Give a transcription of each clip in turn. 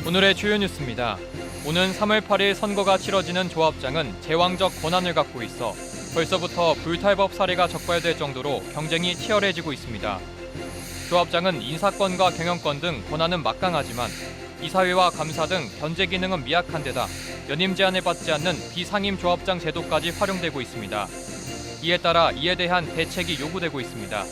오늘의 주요 뉴스입니다. 오는 3월 8일 선거가 치러지는 조합장은 제왕적 권한을 갖고 있어 벌써부터 불탈법 사례가 적발될 정도로 경쟁이 치열해지고 있습니다. 조합장은 인사권과 경영권 등 권한은 막강하지만 이사회와 감사 등 견제 기능은 미약한 데다 연임 제한을 받지 않는 비상임 조합장 제도까지 활용되고 있습니다. 이에 따라 이에 대한 대책이 요구되고 있습니다.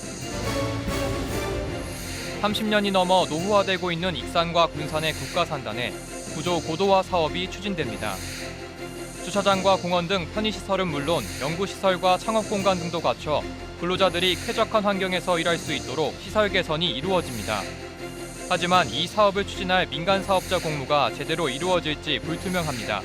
30년이 넘어 노후화되고 있는 익산과 군산의 국가산단에 구조 고도화 사업이 추진됩니다. 주차장과 공원 등 편의시설은 물론 연구시설과 창업공간 등도 갖춰 근로자들이 쾌적한 환경에서 일할 수 있도록 시설 개선이 이루어집니다. 하지만 이 사업을 추진할 민간 사업자 공모가 제대로 이루어질지 불투명합니다.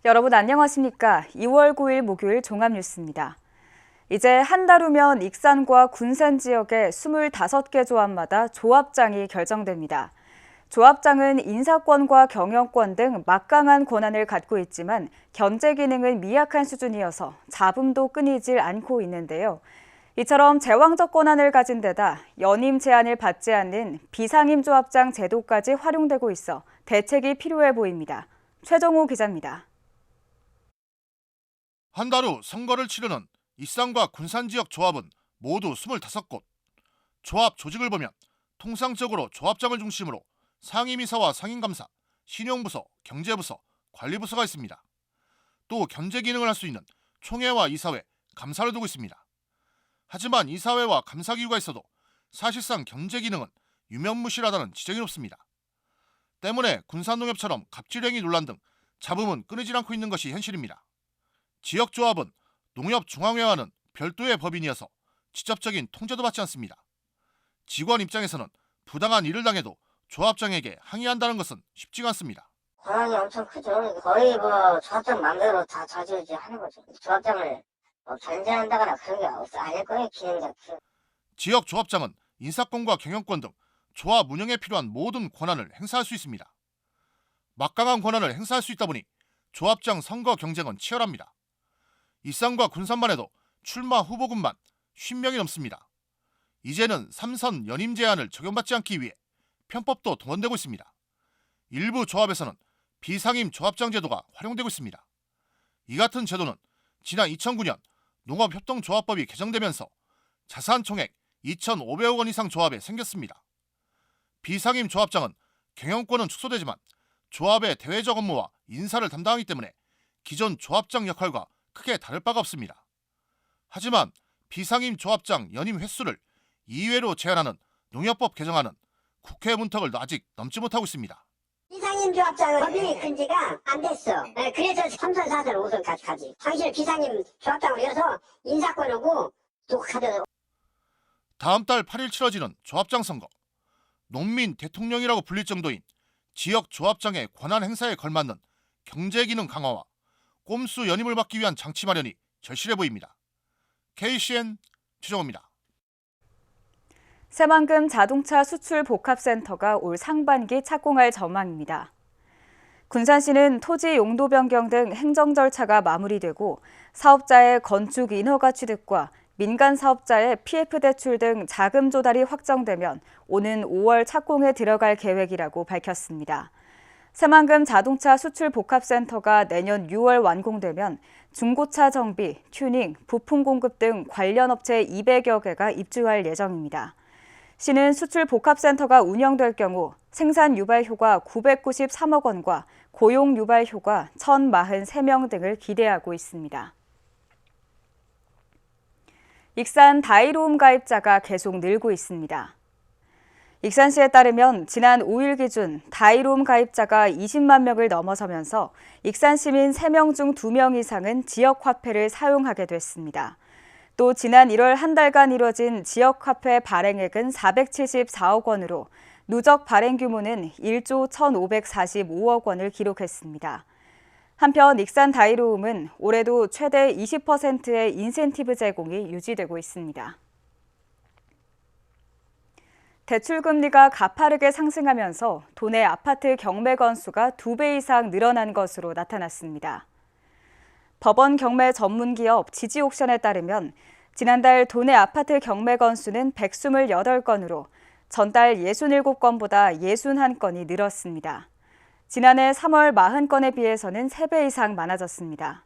여러분 안녕하십니까? 2월 9일 목요일 종합뉴스입니다. 이제 한 달 후면 익산과 군산 지역의 25개 조합마다 조합장이 결정됩니다. 조합장은 인사권과 경영권 등 막강한 권한을 갖고 있지만 견제 기능은 미약한 수준이어서 잡음도 끊이질 않고 있는데요. 이처럼 제왕적 권한을 가진 데다 연임 제한을 받지 않는 비상임 조합장 제도까지 활용되고 있어 대책이 필요해 보입니다. 최정호 기자입니다. 한 달 후 선거를 치르는 익산과 군산 지역 조합은 모두 25곳. 조합 조직을 보면 통상적으로 조합장을 중심으로 상임이사와 상임감사, 신용부서, 경제부서, 관리부서가 있습니다. 또 견제 기능을 할 수 있는 총회와 이사회, 감사를 두고 있습니다. 하지만 이사회와 감사기구가 있어도 사실상 견제 기능은 유명무실하다는 지적이 높습니다. 때문에 군산농협처럼 갑질행위 논란 등 잡음은 끊이질 않고 있는 것이 현실입니다. 지역조합은 농협중앙회와는 별도의 법인이어서 직접적인 통제도 받지 않습니다. 직원 입장에서는 부당한 일을 당해도 조합장에게 항의한다는 것은 쉽지가 않습니다. 권한이 엄청 크죠. 거의 조합장 맘대로 다 자주지 하는 거죠. 조합장을 견제한다거나 그런 게 아닐 거예요, 기능자. 지역 조합장은 인사권과 경영권 등 조합 운영에 필요한 모든 권한을 행사할 수 있습니다. 막강한 권한을 행사할 수 있다 보니 조합장 선거 경쟁은 치열합니다. 익산과 군산만 해도 출마 후보군만 50명이 넘습니다. 이제는 3선 연임 제한을 적용받지 않기 위해 편법도 동원되고 있습니다. 일부 조합에서는 비상임 조합장 제도가 활용되고 있습니다. 이 같은 제도는 지난 2009년 농업협동조합법이 개정되면서 자산 총액 2,500억 원 이상 조합에 생겼습니다. 비상임 조합장은 경영권은 축소되지만 조합의 대외적 업무와 인사를 담당하기 때문에 기존 조합장 역할과 크게 다를 바가 없습니다. 하지만 비상임 조합장 연임 횟수를 2회로 제한하는 농협법 개정안은 국회 문턱을 아직 넘지 못하고 있습니다. 비상임 조합장은 법이 근지가 안 됐어. 그래서 3선, 4선, 5선까지 가지. 당신을 비상임 조합장으로 해서 인사권하고 녹화되고. 다음 달 8일 치러지는 조합장 선거. 농민 대통령이라고 불릴 정도인 지역 조합장의 권한 행사에 걸맞는 경제 기능 강화와 꼼수 연임을 막기 위한 장치 마련이 절실해 보입니다. KCN 최정호입니다. 새만금 자동차 수출 복합센터가 올 상반기 착공할 전망입니다. 군산시는 토지 용도 변경 등 행정 절차가 마무리되고 사업자의 건축 인허가 취득과 민간 사업자의 PF 대출 등 자금 조달이 확정되면 오는 5월 착공에 들어갈 계획이라고 밝혔습니다. 새만금 자동차 수출 복합센터가 내년 6월 완공되면 중고차 정비, 튜닝, 부품 공급 등 관련 업체 200여 개가 입주할 예정입니다. 시는 수출 복합센터가 운영될 경우 생산 유발 효과 993억 원과 고용 유발 효과 1,043명 등을 기대하고 있습니다. 익산 다이로움 가입자가 계속 늘고 있습니다. 익산시에 따르면 지난 5일 기준 다이로움 가입자가 20만 명을 넘어서면서 익산 시민 3명 중 2명 이상은 지역화폐를 사용하게 됐습니다. 또 지난 1월 한 달간 이뤄진 지역화폐 발행액은 474억 원으로 누적 발행 규모는 1조 1,545억 원을 기록했습니다. 한편 익산 다이로움은 올해도 최대 20%의 인센티브 제공이 유지되고 있습니다. 대출금리가 가파르게 상승하면서 도내 아파트 경매 건수가 2배 이상 늘어난 것으로 나타났습니다. 법원 경매 전문기업 지지옥션에 따르면 지난달 도내 아파트 경매 건수는 128건으로 전달 67건보다 61건이 늘었습니다. 지난해 3월 40건에 비해서는 3배 이상 많아졌습니다.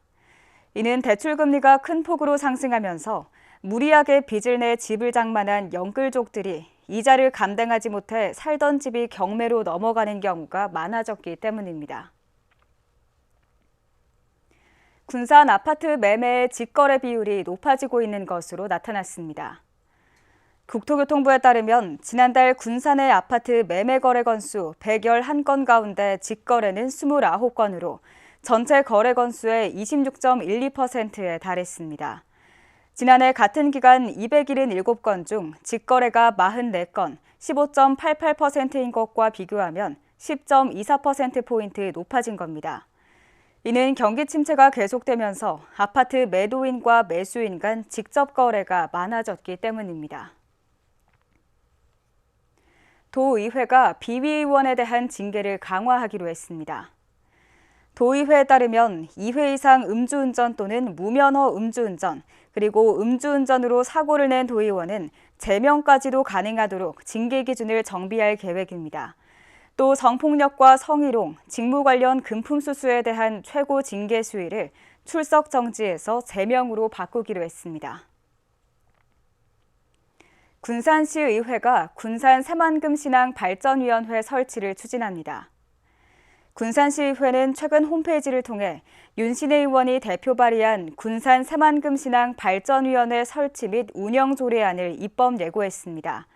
이는 대출금리가 큰 폭으로 상승하면서 무리하게 빚을 내 집을 장만한 영끌족들이 이자를 감당하지 못해 살던 집이 경매로 넘어가는 경우가 많아졌기 때문입니다. 군산 아파트 매매의 직거래 비율이 높아지고 있는 것으로 나타났습니다. 국토교통부에 따르면 지난달 군산의 아파트 매매 거래 건수 111건 가운데 직거래는 29건으로 전체 거래 건수의 26.12%에 달했습니다. 지난해 같은 기간 277건 중 직거래가 44건, 15.88%인 것과 비교하면 10.24%포인트 높아진 겁니다. 이는 경기 침체가 계속되면서 아파트 매도인과 매수인 간 직접 거래가 많아졌기 때문입니다. 도의회가 비위의원에 대한 징계를 강화하기로 했습니다. 도의회에 따르면 2회 이상 음주운전 또는 무면허 음주운전, 그리고 음주운전으로 사고를 낸 도의원은 제명까지도 가능하도록 징계 기준을 정비할 계획입니다. 또 성폭력과 성희롱, 직무 관련 금품수수에 대한 최고 징계 수위를 출석 정지에서 제명으로 바꾸기로 했습니다. 군산시의회가 군산 새만금신앙발전위원회 설치를 추진합니다. 군산시의회는 최근 홈페이지를 통해 윤신혜 의원이 대표 발의한 군산 새만금신앙발전위원회 설치 및 운영 조례안을 입법 예고했습니다.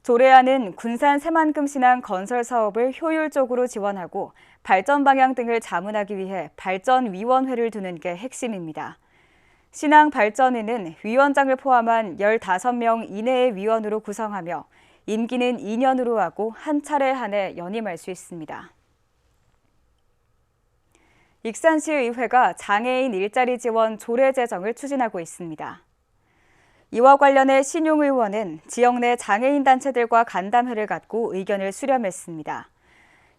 조례안은 군산 새만금신앙 건설 사업을 효율적으로 지원하고 발전 방향 등을 자문하기 위해 발전위원회를 두는 게 핵심입니다. 신앙발전위는 위원장을 포함한 15명 이내의 위원으로 구성하며 임기는 2년으로 하고 한 차례 한해 연임할 수 있습니다. 익산시의회가 장애인 일자리 지원 조례 제정을 추진하고 있습니다. 이와 관련해 신용 의원은 지역 내 장애인 단체들과 간담회를 갖고 의견을 수렴했습니다.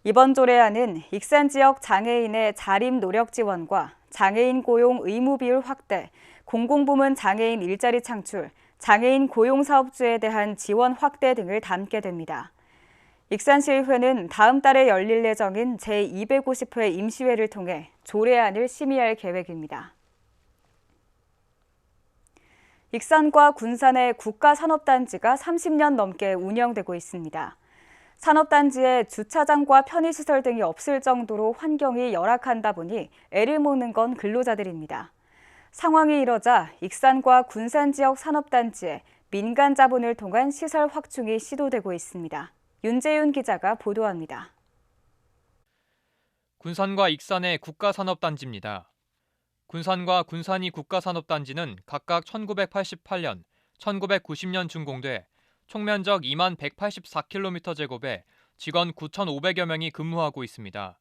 이번 조례안은 익산 지역 장애인의 자립 노력 지원과 장애인 고용 의무 비율 확대, 공공부문 장애인 일자리 창출, 장애인 고용 사업주에 대한 지원 확대 등을 담게 됩니다. 익산시의회는 다음 달에 열릴 예정인 제250회 임시회를 통해 조례안을 심의할 계획입니다. 익산과 군산의 국가산업단지가 30년 넘게 운영되고 있습니다. 산업단지에 주차장과 편의시설 등이 없을 정도로 환경이 열악하다 보니 애를 먹는 건 근로자들입니다. 상황이 이러자 익산과 군산 지역 산업단지에 민간 자본을 통한 시설 확충이 시도되고 있습니다. 윤재윤 기자가 보도합니다. 군산과 익산의 국가산업단지입니다. 군산과 군산이 국가산업단지는 각각 1988년, 1990년 준공돼 총면적 2만 184km 제곱에 직원 9,500여 명이 근무하고 있습니다.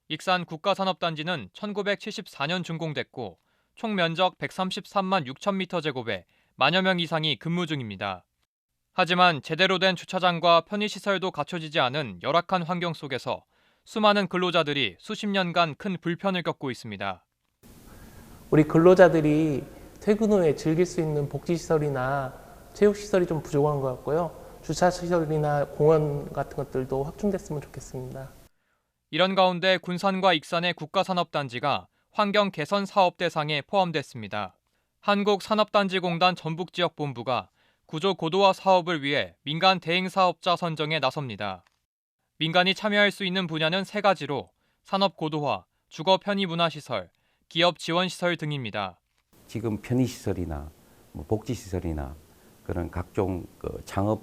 익산 국가산업단지는 1974년 준공됐고 총면적 133만 6,000m 제곱에 만여 명 이상이 근무 중입니다. 하지만 제대로 된 주차장과 편의시설도 갖춰지지 않은 열악한 환경 속에서 수많은 근로자들이 수십 년간 큰 불편을 겪고 있습니다. 우리 근로자들이 퇴근 후에 즐길 수 있는 복지시설이나 체육시설이 좀 부족한 것 같고요. 주차시설이나 공원 같은 것들도 확충됐으면 좋겠습니다. 이런 가운데 군산과 익산의 국가산업단지가 환경 개선 사업 대상에 포함됐습니다. 한국산업단지공단 전북지역본부가 구조 고도화 사업을 위해 민간 대행사업자 선정에 나섭니다. 민간이 참여할 수 있는 분야는 3가지로 산업 고도화, 주거 편의 문화시설, 기업 지원시설 등입니다. 지금 편의시설이나 복지시설이나 그런 각종 창업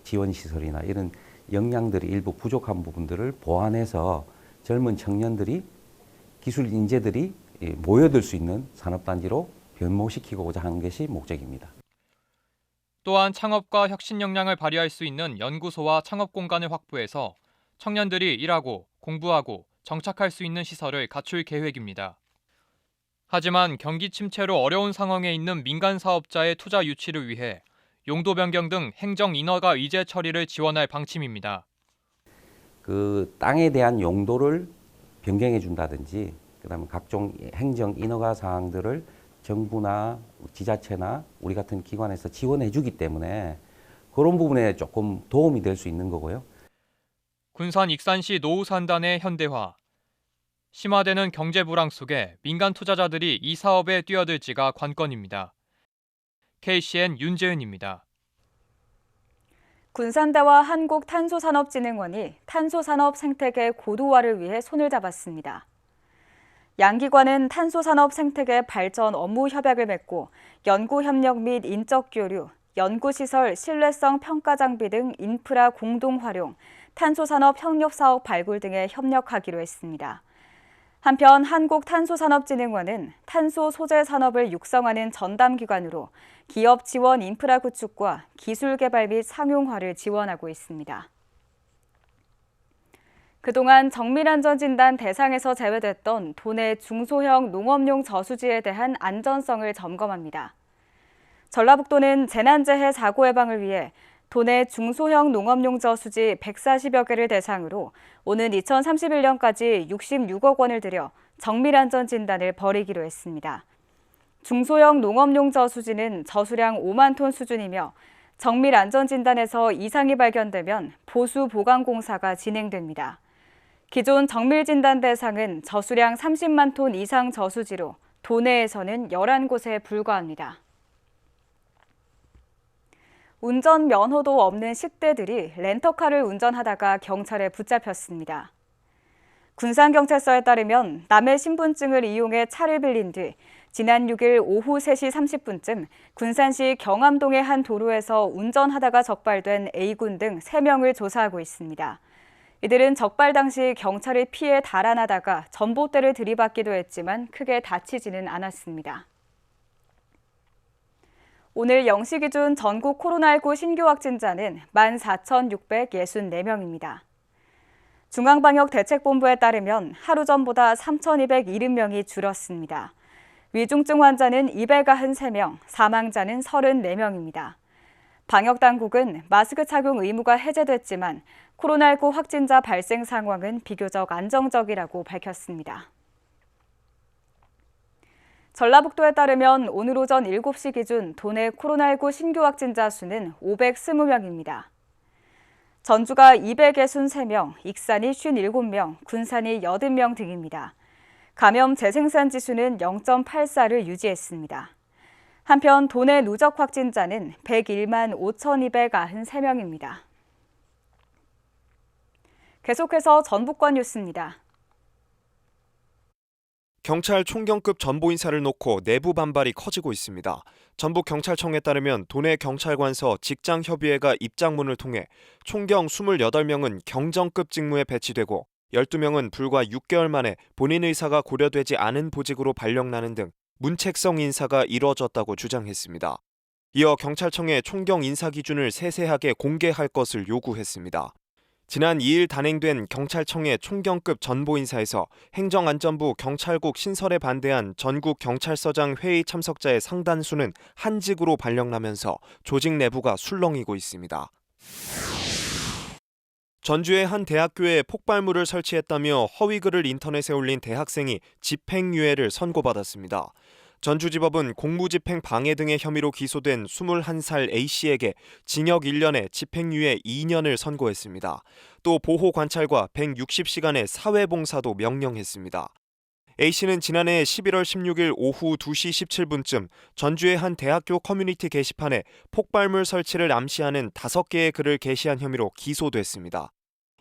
지원시설이나 이런 역량들이 일부 부족한 부분들을 보완해서 젊은 청년들이 기술 인재들이 모여들 수 있는 산업단지로 변모시키고자 하는 것이 목적입니다. 또한 창업과 혁신 역량을 발휘할 수 있는 연구소와 창업 공간을 확보해서 청년들이 일하고 공부하고 정착할 수 있는 시설을 갖출 계획입니다. 하지만 경기 침체로 어려운 상황에 있는 민간 사업자의 투자 유치를 위해 용도 변경 등 행정 인허가 의제 처리를 지원할 방침입니다. 그 땅에 대한 용도를 변경해 준다든지 그다음에 각종 행정 인허가 사항들을 정부나 지자체나 우리 같은 기관에서 지원해 주기 때문에 그런 부분에 조금 도움이 될 수 있는 거고요. 군산 익산시 노후산단의 현대화. 심화되는 경제 불황 속에 민간 투자자들이 이 사업에 뛰어들지가 관건입니다. KCN 윤재은입니다. 군산대와 한국탄소산업진흥원이 탄소산업 생태계 고도화를 위해 손을 잡았습니다. 양기관은 탄소산업 생태계 발전 업무 협약을 맺고 연구협력 및 인적 교류, 연구시설 신뢰성 평가 장비 등 인프라 공동 활용, 탄소산업 협력사업 발굴 등에 협력하기로 했습니다. 한편 한국탄소산업진흥원은 탄소 소재 산업을 육성하는 전담기관으로 기업 지원 인프라 구축과 기술 개발 및 상용화를 지원하고 있습니다. 그동안 정밀안전진단 대상에서 제외됐던 도내 중소형 농업용 저수지에 대한 안전성을 점검합니다. 전라북도는 재난재해 사고 예방을 위해 도내 중소형 농업용 저수지 140여 개를 대상으로 오는 2031년까지 66억 원을 들여 정밀안전 진단을 벌이기로 했습니다. 중소형 농업용 저수지는 저수량 5만 톤 수준이며 정밀안전 진단에서 이상이 발견되면 보수 보강 공사가 진행됩니다. 기존 정밀 진단 대상은 저수량 30만 톤 이상 저수지로 도내에서는 11곳에 불과합니다. 운전 면허도 없는 10대들이 렌터카를 운전하다가 경찰에 붙잡혔습니다. 군산경찰서에 따르면 남의 신분증을 이용해 차를 빌린 뒤 지난 6일 오후 3시 30분쯤 군산시 경암동의 한 도로에서 운전하다가 적발된 A군 등 3명을 조사하고 있습니다. 이들은 적발 당시 경찰의 피해 달아나다가 전봇대를 들이받기도 했지만 크게 다치지는 않았습니다. 오늘 0시 기준 전국 코로나19 신규 확진자는 14,664명입니다. 중앙방역대책본부에 따르면 하루 전보다 3,270명이 줄었습니다. 위중증 환자는 293명, 사망자는 34명입니다. 방역당국은 마스크 착용 의무가 해제됐지만 코로나19 확진자 발생 상황은 비교적 안정적이라고 밝혔습니다. 전라북도에 따르면 오늘 오전 7시 기준 도내 코로나19 신규 확진자 수는 520명입니다. 전주가 263명, 익산이 57명, 군산이 80명 등입니다. 감염 재생산 지수는 0.84를 유지했습니다. 한편 도내 누적 확진자는 101만 5,293명입니다. 계속해서 전북권 뉴스입니다. 경찰 총경급 전보 인사를 놓고 내부 반발이 커지고 있습니다. 전북경찰청에 따르면 도내 경찰관서 직장협의회가 입장문을 통해 총경 28명은 경정급 직무에 배치되고 12명은 불과 6개월 만에 본인 의사가 고려되지 않은 보직으로 발령나는 등 문책성 인사가 이뤄졌다고 주장했습니다. 이어 경찰청에 총경 인사 기준을 세세하게 공개할 것을 요구했습니다. 지난 2일 단행된 경찰청의 총경급 전보 인사에서 행정안전부 경찰국 신설에 반대한 전국 경찰서장 회의 참석자의 상단수는 한직으로 발령나면서 조직 내부가 술렁이고 있습니다. 전주의 한 대학교에 폭발물을 설치했다며 허위글을 인터넷에 올린 대학생이 집행유예를 선고받았습니다. 전주지법은 공무집행 방해 등의 혐의로 기소된 21살 A씨에게 징역 1년에 집행유예 2년을 선고했습니다. 또 보호관찰과 160시간의 사회봉사도 명령했습니다. A씨는 지난해 11월 16일 오후 2시 17분쯤 전주의 한 대학교 커뮤니티 게시판에 폭발물 설치를 암시하는 5개의 글을 게시한 혐의로 기소됐습니다.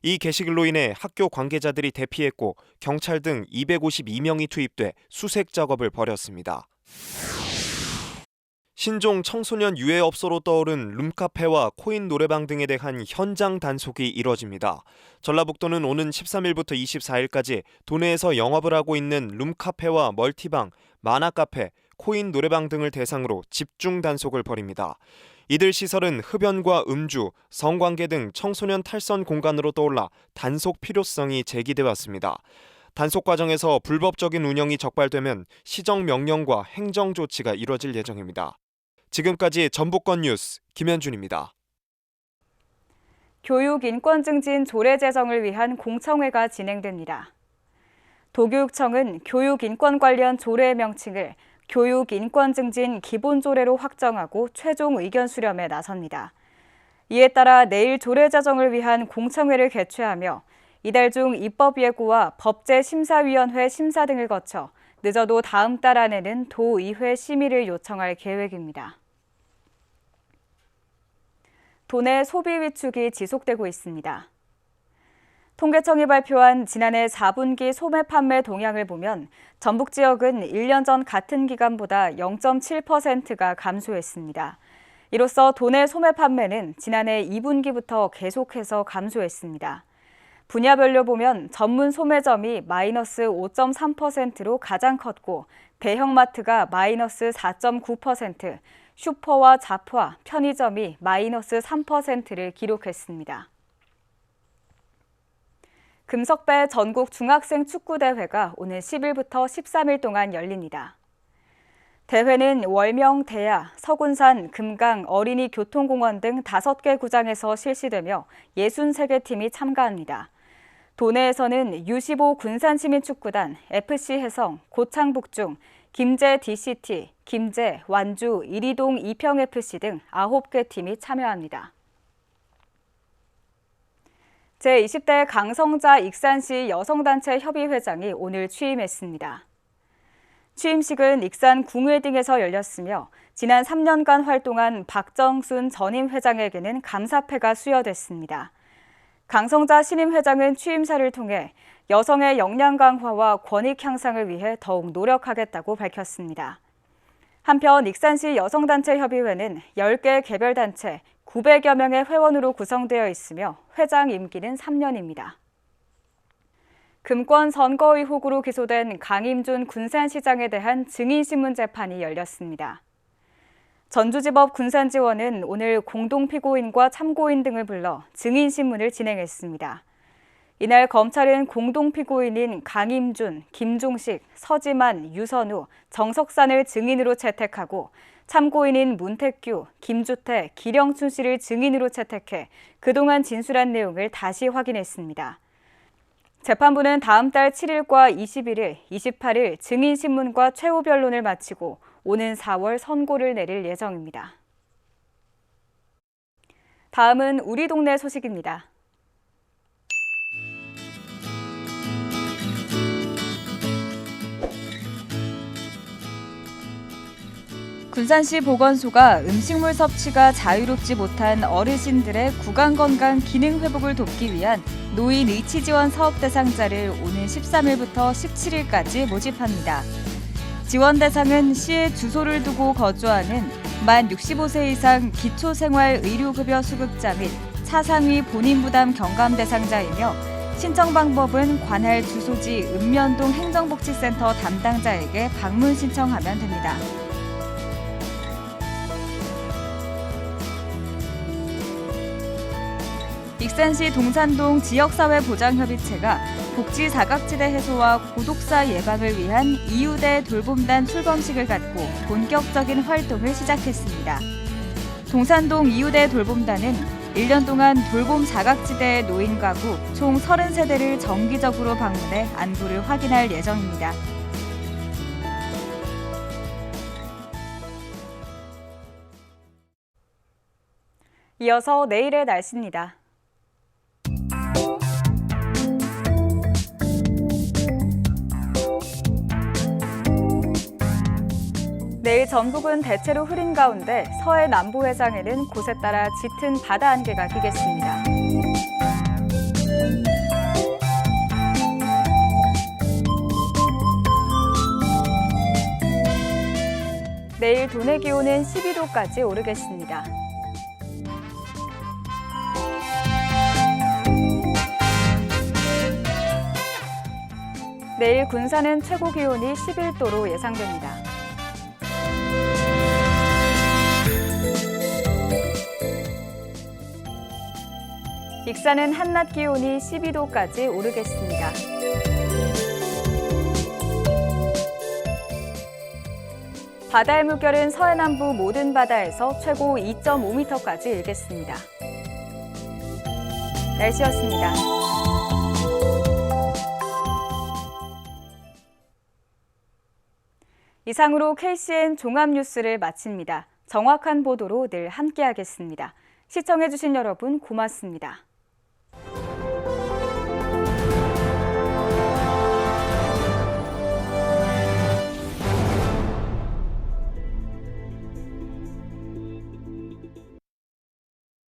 이 게시글로 인해 학교 관계자들이 대피했고 경찰 등 252명이 투입돼 수색 작업을 벌였습니다. 신종 청소년 유해업소로 떠오른 룸카페와 코인 노래방 등에 대한 현장 단속이 이뤄집니다. 전라북도는 오는 13일부터 24일까지 도내에서 영업을 하고 있는 룸카페와 멀티방, 만화카페, 코인 노래방 등을 대상으로 집중 단속을 벌입니다. 이들 시설은 흡연과 음주, 성관계 등 청소년 탈선 공간으로 떠올라 단속 필요성이 제기돼 왔습니다. 단속 과정에서 불법적인 운영이 적발되면 시정 명령과 행정 조치가 이뤄질 예정입니다. 지금까지 전북권 뉴스 김현준입니다. 교육 인권 증진 조례 제정을 위한 공청회가 진행됩니다. 도교육청은 교육 인권 관련 조례의 명칭을 교육 인권 증진 기본 조례로 확정하고 최종 의견 수렴에 나섭니다. 이에 따라 내일 조례 제정을 위한 공청회를 개최하며 이달 중 입법 예고와 법제심사위원회 심사 등을 거쳐 늦어도 다음 달 안에는 도의회 심의를 요청할 계획입니다. 도내 소비 위축이 지속되고 있습니다. 통계청이 발표한 지난해 4분기 소매 판매 동향을 보면 전북 지역은 1년 전 같은 기간보다 0.7%가 감소했습니다. 이로써 도내 소매 판매는 지난해 2분기부터 계속해서 감소했습니다. 분야별로 보면 전문 소매점이 마이너스 5.3%로 가장 컸고 대형마트가 마이너스 4.9%, 슈퍼와 잡화, 편의점이 마이너스 3%를 기록했습니다. 금석배 전국 중학생 축구대회가 오늘 10일부터 13일 동안 열립니다. 대회는 월명, 대야, 서군산, 금강, 어린이 교통공원 등 5개 구장에서 실시되며 63개 팀이 참가합니다. 도내에서는 U15 군산시민축구단, FC해성, 고창북중, 김제 DCT, 김제, 완주, 이리동 이평FC 등 9개 팀이 참여합니다. 제20대 강성자 익산시 여성단체 협의회장이 오늘 취임했습니다. 취임식은 익산 궁회등에서 열렸으며 지난 3년간 활동한 박정순 전임 회장에게는 감사패가 수여됐습니다. 강성자 신임 회장은 취임사를 통해 여성의 역량 강화와 권익 향상을 위해 더욱 노력하겠다고 밝혔습니다. 한편 익산시 여성단체협의회는 10개 개별단체 900여 명의 회원으로 구성되어 있으며 회장 임기는 3년입니다. 금권 선거 의혹으로 기소된 강임준 군산시장에 대한 증인신문 재판이 열렸습니다. 전주지법 군산지원은 오늘 공동피고인과 참고인 등을 불러 증인신문을 진행했습니다. 이날 검찰은 공동피고인인 강임준, 김종식, 서지만, 유선우, 정석산을 증인으로 채택하고 참고인인 문택규, 김주태, 기령춘 씨를 증인으로 채택해 그동안 진술한 내용을 다시 확인했습니다. 재판부는 다음 달 7일과 21일, 28일 증인신문과 최후 변론을 마치고 오는 4월 선고를 내릴 예정입니다. 다음은 우리 동네 소식입니다. 군산시 보건소가 음식물 섭취가 자유롭지 못한 어르신들의 구강건강 기능 회복을 돕기 위한 노인 의치 지원 사업 대상자를 오는 13일부터 17일까지 모집합니다. 지원 대상은 시에 주소를 두고 거주하는 만 65세 이상 기초생활의료급여 수급자 및 차상위 본인 부담 경감 대상자이며 신청 방법은 관할 주소지 읍면동 행정복지센터 담당자에게 방문 신청하면 됩니다. 익산시 동산동 지역사회보장협의체가 복지 사각지대 해소와 고독사 예방을 위한 이웃의 돌봄단 출범식을 갖고 본격적인 활동을 시작했습니다. 동산동 이웃의 돌봄단은 1년 동안 돌봄 사각지대의 노인 가구 총 30세대를 정기적으로 방문해 안부를 확인할 예정입니다. 이어서 내일의 날씨입니다. 내일 전북은 대체로 흐린 가운데 서해 남부 해상에는 곳에 따라 짙은 바다 안개가 끼겠습니다. 내일 도내 기온은 12도까지 오르겠습니다. 내일 군산은 최고 기온이 11도로 예상됩니다. 익산은 한낮 기온이 12도까지 오르겠습니다. 바다의 물결은 서해 남부 모든 바다에서 최고 2.5m까지 일겠습니다. 날씨였습니다. 이상으로 KCN 종합뉴스를 마칩니다. 정확한 보도로 늘 함께하겠습니다. 시청해주신 여러분 고맙습니다.